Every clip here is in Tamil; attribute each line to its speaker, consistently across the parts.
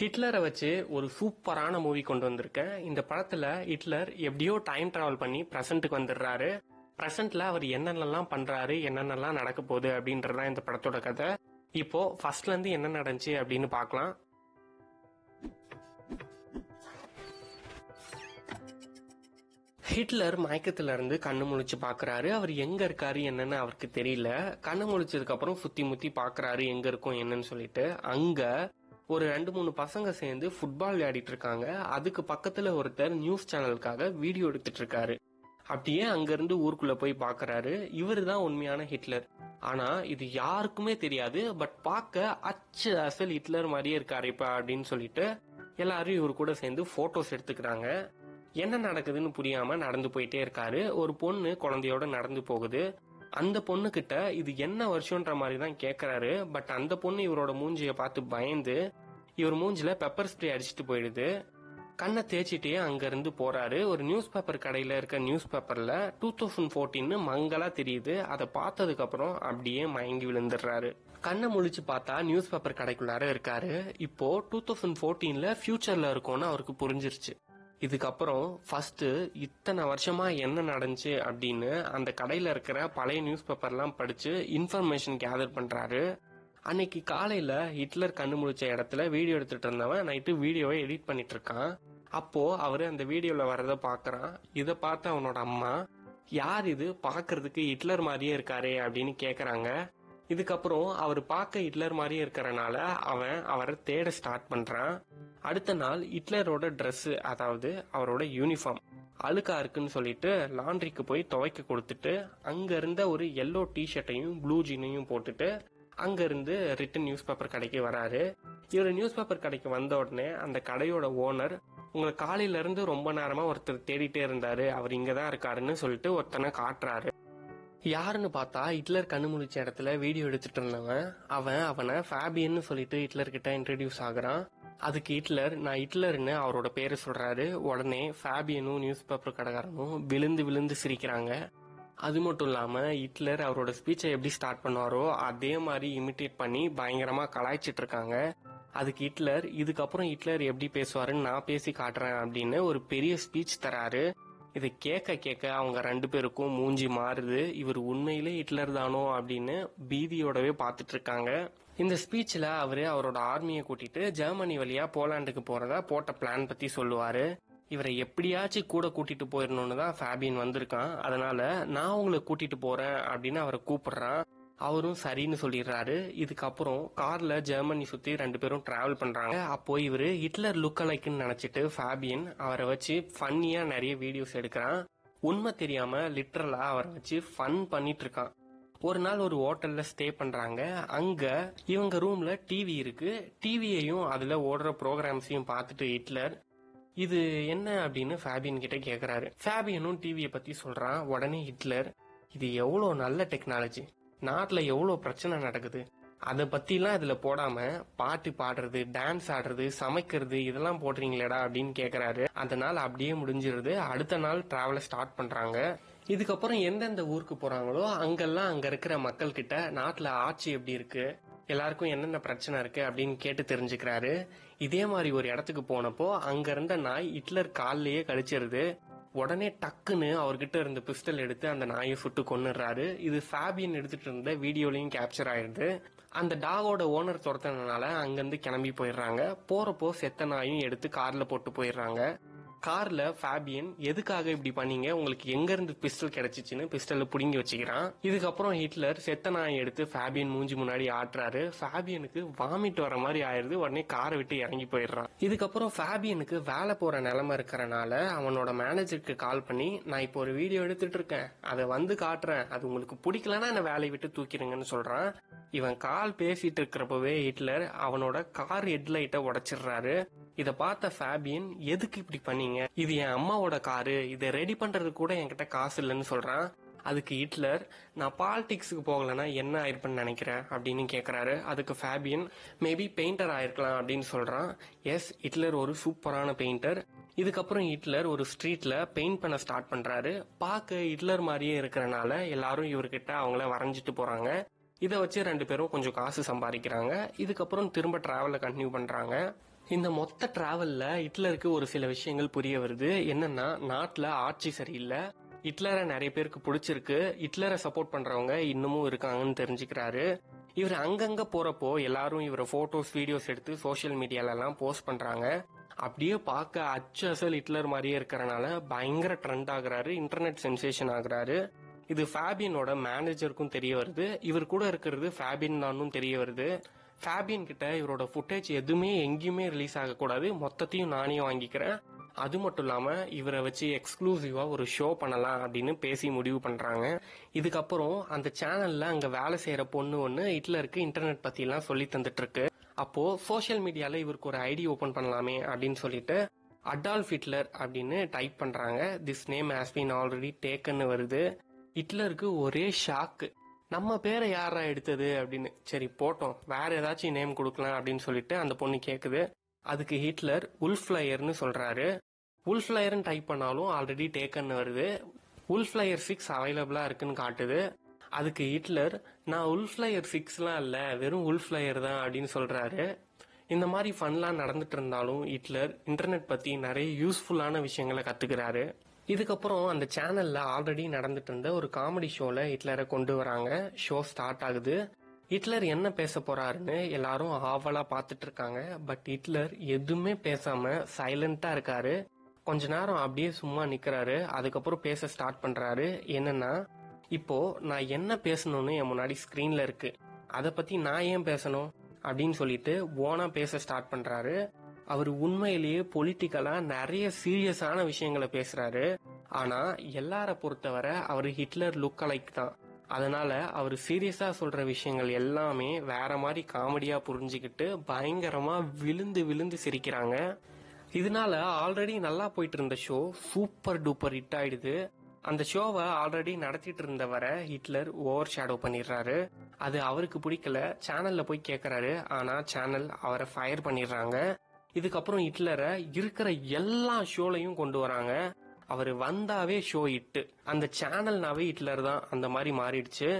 Speaker 1: ஹிட்லரை வச்சு ஒரு சூப்பரான மூவி கொண்டு வந்திருக்கேன். இந்த படத்துல ஹிட்லர் எப்படியோ டைம் டிராவல் பண்ணி பிரசன்ட்டுக்கு வந்துடுறாரு. பிரசன்ட்ல அவர் என்னென்னலாம் பண்றாரு, என்னென்னலாம் நடக்க போகுது அப்படின்றதான் இந்த படத்தோட கதை. இப்போ ஃபர்ஸ்ட்ல இருந்து என்ன நடந்துச்சு அப்படின்னு பார்க்கலாம். ஹிட்லர் மயக்கத்துல இருந்து கண்ணு முழிச்சு பாக்குறாரு. அவர் எங்க இருக்காரு என்னன்னு அவருக்கு தெரியல. கண்ணு முழிச்சதுக்கு அப்புறம் சுத்தி முத்தி பாக்குறாரு எங்க இருக்கும் என்னன்னு சொல்லிட்டு. அங்க ஒரு 2-3 பசங்க சேர்ந்து ஃபுட்பால் விளையாடிட்டு இருக்காங்க. அதுக்கு பக்கத்துல ஒருத்தர் நியூஸ் சேனலுக்காக வீடியோ எடுத்துட்டு இருக்காரு. அப்படியே அங்க இருந்து ஊருக்குள்ள போய் பாக்குறாரு. இவரு தான் உண்மையான ஹிட்லர். ஆனா இது யாருக்குமே தெரியாது. பட் பார்க்க அசல் ஹிட்லர் மாதிரியே இருக்காரு இப்ப அப்படின்னு சொல்லிட்டு எல்லாரும் இவரு கூட சேர்ந்து போட்டோஸ் எடுத்துக்கிறாங்க. என்ன நடக்குதுன்னு புரியாம நடந்து போயிட்டே இருக்காரு. ஒரு பொண்ணு குழந்தையோட நடந்து போகுது. அந்த பொண்ணு கிட்ட இது என்ன வருஷம்ன்ற மாதிரி தான் கேக்குறாரு. பட் அந்த பொண்ணு இவரோட மூஞ்சிய பார்த்து பயந்து இவர் மூஞ்சில பெப்பர் ஸ்ப்ரே அடிச்சுட்டு போயிடுது. கண்ணை தேய்ச்சிட்டே அங்க இருந்து போறாரு. ஒரு நியூஸ் பேப்பர் கடையில இருக்க நியூஸ் பேப்பர்ல 2014 மங்களா தெரியுது. அதை பார்த்ததுக்கு அப்புறம் அப்படியே மயங்கி விழுந்துடுறாரு. கண்ணை முழிச்சு பார்த்தா நியூஸ் பேப்பர் கடைக்குள்ளார இருக்காரு. இப்போ 2014 ஃபியூச்சர்ல இருக்கும்னு அவருக்கு புரிஞ்சிருச்சு. இதுக்கப்புறம் ஃபர்ஸ்ட் இத்தனை வருஷமா என்ன நடந்துச்சு அப்படின்னு அந்த கடையில இருக்கிற பழைய நியூஸ் பேப்பர்லாம் படிச்சு இன்ஃபர்மேஷன் கேதர் பண்றாரு. அன்னைக்கு காலையில ஹிட்லர் கண்ணு முழிச்ச இடத்துல வீடியோ எடுத்துட்டு இருந்தவன் நைட்டு வீடியோவை எடிட் பண்ணிட்டு இருக்கான். அப்போ அவரு அந்த வீடியோல வர்றத பாக்குறான். இத பார்த்து அவனோட அம்மா, யார் இது பாக்குறதுக்கு ஹிட்லர் மாதிரியே இருக்காரு அப்படின்னு கேக்குறாங்க. இதுக்கப்புறம் அவர் பார்க்க ஹிட்லர் மாதிரியே இருக்கறனால அவன் அவரை தேட ஸ்டார்ட் பண்றான். அடுத்த நாள் ஹிட்லரோட ட்ரெஸ், அதாவது அவரோட யூனிஃபார்ம் அழுக்கா இருக்குன்னு சொல்லிட்டு லாண்ட்ரிக்கு போய் துவைக்க கொடுத்துட்டு அங்க இருந்த ஒரு எல்லோ டிஷர்ட்டையும் ப்ளூ ஜீனையும் போட்டுட்டு அங்க இருந்து ரிட்டன் நியூஸ் பேப்பர் கடைக்கு வராரு. இவர் நியூஸ் பேப்பர் கடைக்கு வந்த உடனே அந்த கடையோட ஓனர், உங்களை காலையில இருந்து ரொம்ப நேரமா ஒருத்தர் தேடிட்டே இருந்தாரு, அவர் இங்கதான் இருக்காருன்னு சொல்லிட்டு ஒருத்தனை காட்டுறாரு. யாருன்னு பார்த்தா ஹிட்லர் கண்ணு முழிச்ச இடத்துல வீடியோ எடுத்துட்டு இருந்தவன். அவனை ஃபேபியன்னு சொல்லிட்டு ஹிட்லர் கிட்ட இன்ட்ரடியூஸ் ஆகுறான். அதுக்கு ஹிட்லர் நான் ஹிட்லர்னு அவரோட பேரை சொல்றாரு. உடனே ஃபேபியனும் நியூஸ் பேப்பர் கடைக்காரனும் விழுந்து விழுந்து சிரிக்கிறாங்க. அது மட்டும் இல்லாம ஹிட்லர் அவரோட ஸ்பீச்சை எப்படி ஸ்டார்ட் பண்ணுவாரோ அதே மாதிரி இமிட்டேட் பண்ணி பயங்கரமா கலாய்ச்சிட்டு இருக்காங்க. அதுக்கு ஹிட்லர், இதுக்கப்புறம் ஹிட்லர் எப்படி பேசுவாருன்னு நான் பேசி காட்டுறேன் அப்படின்னு ஒரு பெரிய ஸ்பீச் தராரு. இதை கேட்க கேட்க அவங்க 2 பேருக்கும் மூஞ்சி மாறுது. இவர் உண்மையிலே ஹிட்லர் தானோ அப்படின்னு பீதியோடவே பார்த்துட்டு இருக்காங்க. இந்த ஸ்பீச்ல அவரு அவரோட ஆர்மியை கூட்டிட்டு ஜெர்மனி வழியா போலாண்டுக்கு போறதா போட்ட பிளான் பத்தி சொல்லுவாரு. இவரை எப்படியாச்சும் கூட கூட்டிட்டு போயிடணும்னு தான் ஃபேபியன் வந்திருக்கான். அதனால நான் உங்களை கூட்டிட்டு போறேன் அப்படின்னு அவரை கூப்பிடுறான். அவரும் சரின்னு சொல்லிடுறாரு. இதுக்கப்புறம் கார்ல ஜெர்மனி சுத்தி 2 பேரும் டிராவல் பண்றாங்க. அப்போ இவரு ஹிட்லர் லுக் அலைக்குன்னு நினைச்சிட்டு ஃபேபியன் அவரை வச்சு ஃபன்னியா நிறைய வீடியோஸ் எடுக்கிறான். உண்மை தெரியாம லிட்டரலா அவரை வச்சு ஃபன் பண்ணிட்டு இருக்கான். ஒரு நாள் ஒரு ஹோட்டல்ல ஸ்டே பண்றாங்க. அங்க இவங்க ரூம்ல டிவி இருக்கு. டிவியையும் அதுல ஓடுற ப்ரோக்ராம்ஸையும் பார்த்துட்டு ஹிட்லர், இது என்ன அப்படின்னு ஃபேபியன் கிட்ட கேக்குறாரு. ஃபேபியனும் டிவியை பத்தி சொல்றான். உடனே ஹிட்லர், இது எவ்வளவு நல்ல டெக்னாலஜி, நாட்டுல எவ்வளவு பிரச்சனை நடக்குது, அதை பத்தி எல்லாம் இதுல போடாம பாட்டு பாடுறது, டான்ஸ் ஆடுறது, சமைக்கிறது இதெல்லாம் போடுறீங்களேடா அப்படின்னு கேக்குறாரு. அந்த நாள் அப்படியே முடிஞ்சிருது. அடுத்த நாள் டிராவல ஸ்டார்ட் பண்றாங்க. இதுக்கப்புறம் எந்தெந்த ஊருக்கு போறாங்களோ அங்கெல்லாம் அங்க இருக்கிற மக்கள் கிட்ட நாட்டுல ஆட்சி எப்படி இருக்கு, எல்லாருக்கும் என்னென்ன பிரச்சனை இருக்கு அப்படின்னு கேட்டு தெரிஞ்சுக்கிறாரு. இதே மாதிரி ஒரு இடத்துக்கு போனப்போ அங்க இருந்த நாய் ஹிட்லர் கால்லயே கடிச்சிருது. உடனே டக்குன்னு அவர்கிட்ட இருந்த பிஸ்டல் எடுத்து அந்த நாயை சுட்டு கொன்னுடுறாரு. இது ஃபேபியன் எடுத்துட்டு இருந்த வீடியோலயும் கேப்சர் ஆயிடுது. அந்த டாகோட ஓனர் துரத்தினால அங்கிருந்து கிளம்பி போயிடுறாங்க. போறப்போ செத்த நாயும் எடுத்து கார்ல போட்டு போயிடுறாங்க. கார்ல ஃபேபியன், எதுக்காக இப்படி பண்ணீங்க, உங்களுக்கு எங்க இருந்து பிஸ்டல் கிடைச்சிச்சுன்னு பிஸ்டல் புடுங்கி வச்சுக்கிறான். இதுக்கப்புறம் ஹிட்லர் செத்த நாயை எடுத்து ஃபேபியன் மூஞ்சி முன்னாடி ஆட்டுறாரு. ஃபேபியனுக்கு வாமிட் வர மாதிரி ஆயிருது. உடனே காரை விட்டு இறங்கி போயிடுறான். இதுக்கப்புறம் ஃபேபியனுக்கு வேலை போற நிலைமை இருக்கிறனால அவனோட மேனேஜருக்கு கால் பண்ணி, நான் இப்போ ஒரு வீடியோ எடுத்துட்டு இருக்கேன், அதை வந்து காட்டுறேன், அது உங்களுக்கு பிடிக்கலன்னா என்ன வேலையை விட்டு தூக்கிடுங்கன்னு சொல்றான். இவன் கால் பேசிட்டு இருக்கிறப்பவே ஹிட்லர் அவனோட கார் ஹெட்லைட்டை உடைச்சிடுறாரு. இத பார்த்த ஃபேபியன், எதுக்கு இப்படி பண்ணீங்க, இது என் அம்மாவோட காரு, இதை ரெடி பண்றது கூட என்கிட்ட காசு இல்லைன்னு சொல்றான். அதுக்கு ஹிட்லர், நான் பாலிடிக்ஸுக்கு போகலன்னா என்ன ஆயிருப்பேன்னு நினைக்கிறேன் அப்படின்னு கேக்குறாரு. அதுக்கு ஃபேபியன், மேபி பெயிண்டர் ஆயிருக்கலாம் அப்படின்னு சொல்றான். எஸ், ஹிட்லர் ஒரு சூப்பரான பெயிண்டர். இதுக்கப்புறம் ஹிட்லர் ஒரு ஸ்ட்ரீட்ல பெயிண்ட் பண்ண ஸ்டார்ட் பண்றாரு. பார்க்க ஹிட்லர் மாதிரியே இருக்கிறனால எல்லாரும் இவர்கிட்ட அவங்கள வரைஞ்சிட்டு போறாங்க. இதை வச்சு 2 பேரும் கொஞ்சம் காசு சம்பாதிக்கிறாங்க. இதுக்கப்புறம் திரும்ப டிராவல கண்டினியூ பண்றாங்க. இந்த மொத்த டிராவல்ல ஹிட்லருக்கு ஒரு சில விஷயங்கள் புரிய வருது. என்னன்னா, நாட்டுல ஆட்சி சரியில்லை, ஹிட்லரை நிறைய பேருக்கு பிடிச்சிருக்கு, ஹிட்லரை சப்போர்ட் பண்றவங்க இன்னமும் இருக்காங்கன்னு தெரிஞ்சுக்கிறாரு. இவர் அங்கங்க போறப்போ எல்லாரும் இவரை போட்டோஸ் வீடியோஸ் எடுத்து சோசியல் மீடியால எல்லாம் போஸ்ட் பண்றாங்க. அப்படியே பார்க்க அச்சு அசல் ஹிட்லர் மாதிரியே இருக்கிறனால பயங்கர ட்ரெண்ட் ஆகுறாரு, இன்டர்நெட் சென்சேஷன் ஆகுறாரு. இது ஃபேபியனோட மேனேஜருக்கும் தெரிய வருது. இவர் கூட இருக்கிறது ஃபேபியன் தான் தெரிய வருது. ஃபேபியன் கிட்ட இவரோட ஃபுட்டேஜ் எதுவுமே எங்கேயுமே ரிலீஸ் ஆகக்கூடாது, மொத்தத்தையும் நானே வாங்கிக்கிறேன், அது மட்டும் இல்லாம இவரை வச்சு எக்ஸ்க்ளூசிவா ஒரு ஷோ பண்ணலாம் அப்படின்னு பேசி முடிவு பண்றாங்க. இதுக்கப்புறம் அந்த சேனல்ல அங்க வேலை செய்யற பொண்ணு ஒண்ணு ஹிட்லருக்கு இன்டர்நெட் பத்தி எல்லாம் சொல்லி தந்துட்டு இருக்கு. அப்போ சோசியல் மீடியால இவருக்கு ஒரு ஐடி ஓபன் பண்ணலாமே அப்படின்னு சொல்லிட்டு அடால்ஃப் ஹிட்லர் அப்படின்னு டைப் பண்றாங்க. This name has been already taken வருது. ஹிட்லருக்கு ஒரே ஷாக்கு, நம்ம பேரை யாரா எடுத்தது அப்படின்னு. சரி போட்டோம், வேற ஏதாச்சும் நேம் கொடுக்கலாம் அப்படின்னு சொல்லிட்டு அந்த பொண்ணு கேக்குது. அதுக்கு ஹிட்லர் உல்ஃப்ளையர்னு சொல்றாரு. உல்ஃப்ளையர்னு டைப் பண்ணாலும் ஆல்ரெடி டேக்கன் வருது. உல்ஃப்ளையர் 6 அவைலபிளா இருக்குன்னு காட்டுது. அதுக்கு ஹிட்லர், நான் உல்ஃப்ளையர் 6லாம் இல்ல, வெறும் உல்ஃப்ளையர் தான் அப்படின்னு சொல்றாரு. இந்த மாதிரி ஃபன்லாம் நடந்துட்டு இருந்தாலும் ஹிட்லர் இன்டர்நெட் பத்தி நிறைய யூஸ்ஃபுல்லான விஷயங்களை கத்துக்கிறாரு. இதுக்கப்புறம் அந்த சேனல்ல ஆல்ரெடி நடந்துட்டு இருந்த ஒரு காமெடி ஷோல ஹிட்லரை கொண்டு வராங்க. ஷோ ஸ்டார்ட் ஆகுது. ஹிட்லர் என்ன பேச போறாருன்னு எல்லாரும் ஆவலா பாத்துட்டு இருக்காங்க. பட் ஹிட்லர் எதுவுமே பேசாம சைலண்டா இருக்காரு. கொஞ்ச நேரம் அப்படியே சும்மா நிக்கிறாரு. அதுக்கப்புறம் பேச ஸ்டார்ட் பண்றாரு. என்னன்னா, இப்போ நான் என்ன பேசணும்னு என் முன்னாடி ஸ்கிரீன்ல இருக்கு, அதை பத்தி நான் ஏன் பேசணும் அப்படின்னு சொல்லிட்டு ஓனா பேச ஸ்டார்ட் பண்றாரு. அவர் உண்மையிலேயே பொலிட்டிக்கலா நிறைய சீரியஸான விஷயங்களை பேசுறாரு. ஆனா எல்லார பொறுத்தவரை அவர் ஹிட்லர் லுக் அலைக் தான். அதனால அவர் சீரியஸா சொல்ற விஷயங்கள் எல்லாமே வேற மாதிரி காமெடியா புரிஞ்சுக்கிட்டு பயங்கரமா விழுந்து விழுந்து சிரிக்கிறாங்க. இதனால ஆல்ரெடி நல்லா போயிட்டு இருந்த ஷோ சூப்பர் டூப்பர் ஹிட் ஆயிடுது. அந்த ஷோவை ஆல்ரெடி நடத்திட்டு இருந்தவரை ஹிட்லர் ஓவர் ஷேடோ பண்ணிடுறாரு. அது அவருக்கு பிடிக்கல. சேனல்ல போய் கேட்கறாரு. ஆனா சேனல் அவரை ஃபயர் பண்ணிடுறாங்க. இதுக்கப்புறம் ஹிட்லரை இருக்கிற எல்லா ஷோலையும் கொண்டு வராங்க. அவர் வந்தாவே ஷோ ஹிட். அந்த சேனல்னாவே ஹிட்லர் தான், அந்த மாதிரி மாறிடுச்சு.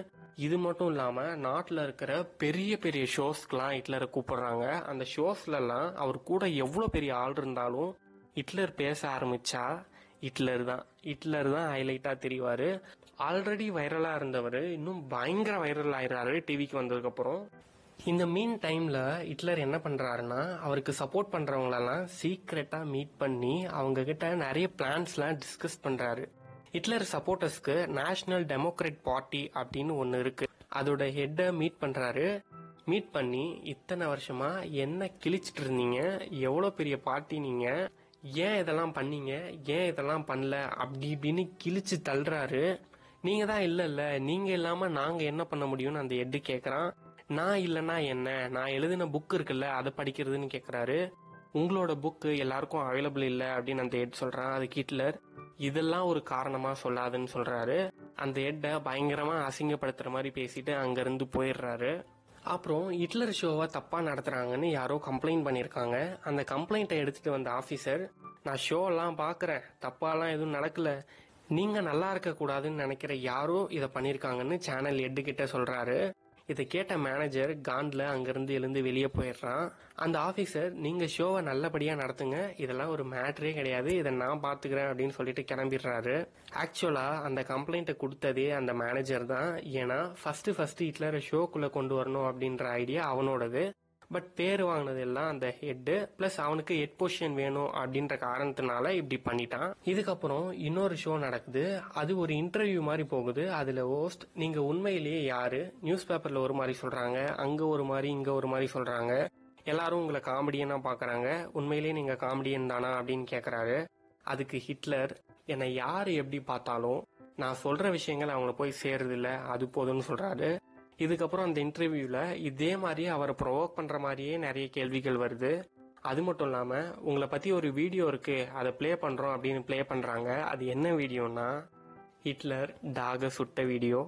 Speaker 1: இது மட்டும் இல்லாம நாட்டுல இருக்கிற பெரிய பெரிய ஷோஸ்க்கெல்லாம் ஹிட்லரை கூப்பிடுறாங்க. அந்த ஷோஸ்ல எல்லாம் அவர் கூட எவ்வளவு பெரிய ஆள் இருந்தாலும் ஹிட்லர் பேச ஆரம்பிச்சா ஹிட்லர் தான் ஹைலைட்டா தெரிவாரு. ஆல்ரெடி வைரலா இருந்தவர் இன்னும் பயங்கர வைரல் ஆயிடுறாரு டிவிக்கு வந்ததுக்கு அப்புறம். இந்த மீன் டைம்ல ஹிட்லர் என்ன பண்றாருன்னா, அவருக்கு சப்போர்ட் பண்றவங்களெல்லாம் சீக்ரெட்டா மீட் பண்ணி அவங்க கிட்ட நிறைய பிளான்ஸ்லாம் டிஸ்கஸ் பண்றாரு. ஹிட்லர் சப்போர்ட்டர்ஸ்க்கு நேஷனல் டெமோக்ராட் பார்ட்டி அப்படின்னு ஒன்னு இருக்கு, அதோட ஹெட்டை மீட் பண்றாரு. மீட் பண்ணி இத்தனை வருஷமா என்ன கிழிச்சிட்டு இருந்தீங்க, எவ்வளவு பெரிய பார்ட்டி நீங்க, ஏன் இதெல்லாம் பண்ணீங்க, ஏன் இதெல்லாம் பண்ணல அப்படி இப்படின்னு கிழிச்சு தள்ளுறாரு. நீங்க தான் இல்ல, நீங்க இல்லாம நாங்க என்ன பண்ண முடியும்னு அந்த ஹெட் கேக்குறான். நான் இல்லைன்னா என்ன, நான் எழுதின புக் இருக்குல்ல அதை படிக்கிறதுன்னு கேட்குறாரு. உங்களோட புக்கு எல்லாருக்கும் அவைலபிள் இல்லை அப்படின்னு அந்த ஹெட் சொல்றான். அதுக்கு ஹிட்லர், இதெல்லாம் ஒரு காரணமா சொல்லாதுன்னு சொல்றாரு. அந்த ஹெட்டை பயங்கரமா அசிங்கப்படுத்துற மாதிரி பேசிட்டு அங்கிருந்து போயிடுறாரு. அப்புறம் ஹிட்லர் ஷோவை தப்பா நடத்துறாங்கன்னு யாரோ கம்ப்ளைண்ட் பண்ணிருக்காங்க. அந்த கம்ப்ளைண்ட்டை எடுத்துட்டு வந்த ஆபீசர், நான் ஷோ எல்லாம் பாக்குறேன், தப்பாலாம் எதுவும் நடக்கல, நீங்க நல்லா இருக்க கூடாதுன்னு நினைக்கிற யாரோ இதை பண்ணிருக்காங்கன்னு சேனல் ஹெட் கிட்ட சொல்றாரு. இதை கேட்ட மேனேஜர் காண்ட்ல அங்கிருந்து எழுந்து வெளியே போயிடுறான். அந்த ஆபீசர், நீங்க ஷோவை நல்லபடியா நடத்துங்க, இதெல்லாம் ஒரு மேட்டரே கிடையாது, இதை நான் பாத்துக்கிறேன் அப்படின்னு சொல்லிட்டு கிளம்பிடுறாரு. ஆக்சுவலா அந்த கம்ப்ளைண்ட்டை கொடுத்ததே அந்த மேனேஜர் தான். ஏன்னா ஃபர்ஸ்ட் ஹிட்லரை ஷோக்குள்ள கொண்டு வரணும் அப்படின்ற ஐடியா அவனோடது. பட் பேர் வாங்கினது எல்லாம் அந்த ஹெட். பிளஸ் அவனுக்கு ஹெட் பொசிஷன் வேணும் அப்படின்ற காரணத்தினால இப்படி பண்ணிட்டான். இதுக்கப்புறம் இன்னொரு ஷோ நடக்குது. அது ஒரு இன்டர்வியூ மாதிரி போகுது. அதுல ஹோஸ்ட், நீங்க உண்மையிலேயே யாரு, நியூஸ் பேப்பர்ல ஒரு மாதிரி சொல்றாங்க, அங்க ஒரு மாதிரி இங்க ஒரு மாதிரி சொல்றாங்க, எல்லாரும் உங்களை காமெடியனா பாக்குறாங்க, உண்மையிலேயே நீங்க காமெடியன் தானா அப்படின்னு கேக்குறாரு. அதுக்கு ஹிட்லர், என்னை யாரு எப்படி பார்த்தாலும் நான் சொல்ற விஷயங்கள் அவங்கள போய் சேருது இல்ல, அது போதும்னு சொல்றாரு. இதுக்கப்புறம் அந்த இன்டர்வியூல இதே மாதிரி அவரை ப்ரொவோக் பண்ற மாதிரியே நிறைய கேள்விகள் வருது. அது மட்டும் இல்லாம, உங்களை பத்தி ஒரு வீடியோ இருக்கு, அதை பிளே பண்றோம் அப்படின்னு பிளே பண்றாங்க. அது என்ன வீடியோனா, ஹிட்லர் டாக சுட்ட வீடியோ.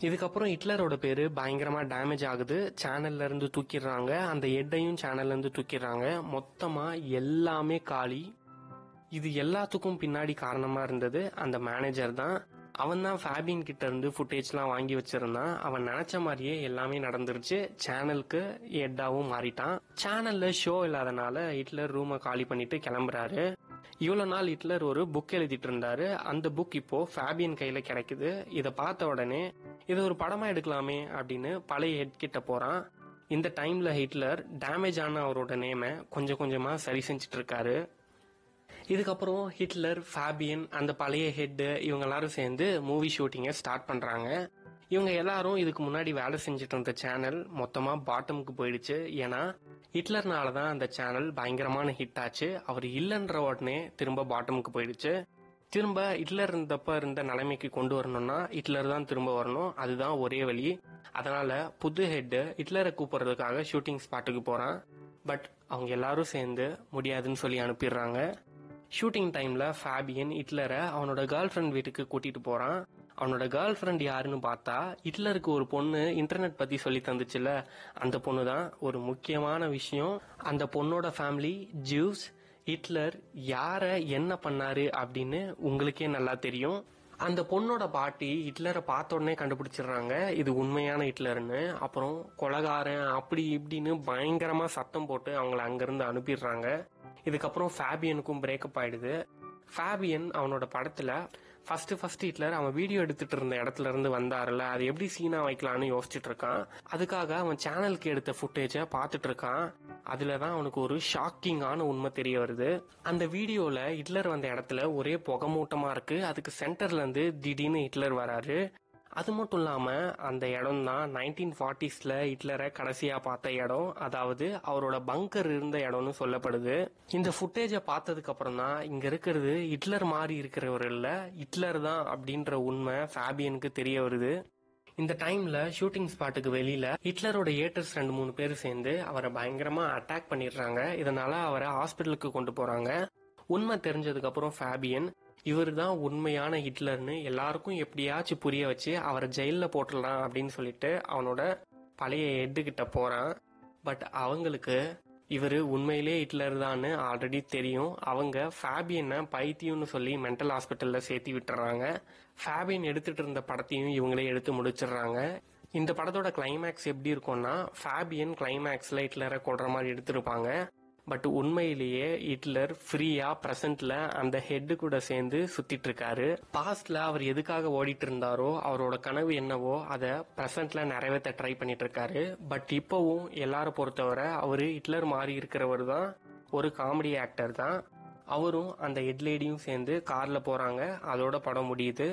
Speaker 1: இதுக்கப்புறம் ஹிட்லரோட பேரு பயங்கரமா டேமேஜ் ஆகுது. சேனல்ல இருந்து தூக்கிடுறாங்க, அந்த ஹெட்டையும் சேனல்ல இருந்து தூக்கிடுறாங்க. மொத்தமா எல்லாமே காலி. இது எல்லாத்துக்கும் பின்னாடி காரணமா இருந்தது அந்த மேனேஜர் தான். அவன் தான் ஃபேபியன் கிட்ட இருந்து ஃபுட்டேஜ்லாம் வாங்கி வச்சிருந்தான். அவன் நினைச்ச மாதிரியே எல்லாமே நடந்துருச்சு. சேனலுக்கு ஹெட்டாவும் மாறிட்டான். சேனல்ல ஷோ இல்லாதனால ஹிட்லர் ரூமை காலி பண்ணிட்டு கிளம்புறாரு. இவ்வளவு நாள் ஹிட்லர் ஒரு புக் எழுதிட்டு இருந்தாரு. அந்த புக் இப்போ ஃபேபியன் கையில கிடைக்குது. இதை பார்த்த உடனே இதை ஒரு படமா எடுக்கலாமே அப்படின்னு பழைய ஹெட் கிட்ட போறான். இந்த டைம்ல ஹிட்லர் டேமேஜ் ஆன அவரோட நேமை கொஞ்சம் கொஞ்சமா சரி செஞ்சுட்டு இருக்காரு. இதுக்கப்புறம் ஹிட்லர், ஃபேபியன், அந்த பழைய ஹெட் இவங்க எல்லாரும் சேர்ந்து மூவி ஷூட்டிங்கை ஸ்டார்ட் பண்றாங்க. இவங்க எல்லாரும் இதுக்கு முன்னாடி வேலை செஞ்சுட்டு இருந்த சேனல் மொத்தமா பாட்டமுக்கு போயிடுச்சு. ஏன்னா ஹிட்லர்னால தான் அந்த சேனல் பயங்கரமான ஹிட் ஆச்சு. அவர் இல்லைன்ற உடனே திரும்ப பாட்டமுக்கு போயிடுச்சு. திரும்ப ஹிட்லர் இருந்த நிலைமைக்கு கொண்டு வரணும்னா ஹிட்லர் தான் திரும்ப வரணும். அதுதான் ஒரே வழி. அதனால புது ஹெட் ஹிட்லரை கூப்பிடுறதுக்காக ஷூட்டிங் ஸ்பாட்டுக்கு போறான். பட் அவங்க எல்லாரும் சேர்ந்து முடியாதுன்னு சொல்லி அனுப்பிடுறாங்க. ஷூட்டிங் டைம்ல ஃபேபியன் ஹிட்லரை அவனோட கேர்ள் ஃப்ரெண்ட் வீட்டுக்கு கூட்டிட்டு போறான். அவனோட கேர்ள் ஃப்ரெண்ட் யாருன்னு பார்த்தா ஹிட்லருக்கு ஒரு பொண்ணு இன்டர்நெட் பத்தி சொல்லி தந்துச்சுல, அந்த பொண்ணு தான். ஒரு முக்கியமான விஷயம், அந்த பொண்ணோட ஃபேமிலி ஜூஸ். ஹிட்லர் யார என்ன பண்ணாரு அப்படின்னு உங்களுக்கே நல்லா தெரியும். அந்த பொண்ணோட பாட்டி ஹிட்லரை பார்த்த உடனே கண்டுபிடிச்சிடுறாங்க இது உண்மையான ஹிட்லர்னு. அப்புறம் கொலகாரன் அப்படி இப்படின்னு பயங்கரமா சத்தம் போட்டு அவங்கள அங்கிருந்து அனுப்பிடுறாங்க. இதுக்கப்புறம் ஃபேபியனுக்கும் பிரேக்கப் ஆயிடுது. ஃபேபியன் அவனோட படத்துல ஃபர்ஸ்ட் ஹிட்லர் அவன் வீடியோ எடுத்துட்டு இருந்த இடத்துல இருந்து வந்தாருல, அது எப்படி சீனா வைக்கலான்னு யோசிச்சுட்டு இருக்கான். அதுக்காக அவன் சேனலுக்கு எடுத்த ஃபுட்டேஜை பார்த்துட்டு இருக்கான். அதுலதான் அவனுக்கு ஒரு ஷாக்கிங்கான உண்மை தெரிய வருது. அந்த வீடியோல ஹிட்லர் வந்த இடத்துல ஒரே புகமூட்டமா இருக்கு. அதுக்கு சென்டர்ல இருந்து திடீர்னு ஹிட்லர் வராரு. அது மட்டும் இல்லாம அந்த இடம் தான் 1940s ஹிட்லரை கடைசியா பார்த்த இடம். அதாவது அவரோட பங்கர் இருந்த இடம்னு சொல்லப்படுது. இந்த ஃபுட்டேஜை பார்த்ததுக்கு அப்புறம் தான் இங்க இருக்கிறது ஹிட்லர் மாதிரி இருக்கிறவர் இல்ல, ஹிட்லர் தான் அப்படின்ற உண்மை ஃபேபியனுக்கு தெரிய வருது. இந்த டைம்ல ஷூட்டிங் ஸ்பாட்டுக்கு வெளியில ஹிட்லரோட ஏட்டர்ஸ் 2-3 பேர் சேர்ந்து அவரை பயங்கரமா அட்டாக் பண்ணிடுறாங்க. இதனால அவரை ஹாஸ்பிட்டலுக்கு கொண்டு போறாங்க. உண்மை தெரிஞ்சதுக்கு அப்புறம் ஃபேபியன் இவர் தான் உண்மையான ஹிட்லர்னு எல்லாருக்கும் எப்படியாச்சும் புரிய வச்சு அவரை ஜெயில போட்டுடலாம் அப்படின்னு சொல்லிட்டு அவனோட பழைய ஹெட்டு கிட்ட போறான். பட் அவங்களுக்கு இவர் உண்மையிலே ஹிட்லர் தான் ஆல்ரெடி தெரியும். அவங்க ஃபேபியனை பைத்தியம்னு சொல்லி மென்டல் ஹாஸ்பிட்டல்ல சேர்த்தி விட்டுறாங்க. ஃபேபியன் எடுத்துட்டு இருந்த படத்தையும் இவங்களே எடுத்து முடிச்சிடுறாங்க. இந்த படத்தோட கிளைமேக்ஸ் எப்படி இருக்கும்னா, ஃபேபியன் கிளைமேக்ஸ்ல ஹிட்லரை கொல்ற மாதிரி எடுத்திருப்பாங்க. பட் உண்மையிலேயே ஹிட்லர் ஃப்ரீயா பிரசன்ட்ல அந்த ஹெட்டு கூட சேர்ந்து சுத்திட்டு இருக்காரு. பாஸ்ட்ல அவர் எதுக்காக ஓடிட்டு இருந்தாரோ, அவரோட கனவு என்னவோ அதை பிரசன்ட்ல நிறைவேற்ற ட்ரை பண்ணிட்டு இருக்காரு. பட் இப்பவும் எல்லாரும் பொறுத்தவரை அவரு ஹிட்லர் மாறி இருக்கிறவர் தான், ஒரு காமெடி ஆக்டர் தான். அவரும் அந்த ஹெட் லேடியும் சேர்ந்து கார்ல போறாங்க. அதோட படம் முடியுது.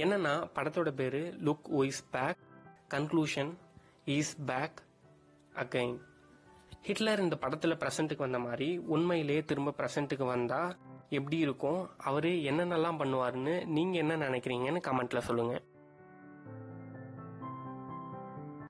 Speaker 1: என்னன்னா படத்தோட பேரு look who is back, conclusion is back again. Hitler இந்த படத்துல பிரசன்ட்டுக்கு வந்த மாதிரி உண்மையிலேயே திரும்ப பிரசன்ட்டுக்கு வந்தா எப்படி இருக்கும், அவரு என்னென்னலாம் பண்ணுவாருன்னு நீங்க என்ன நினைக்கிறீங்கன்னு கமெண்ட்ல சொல்லுங்க.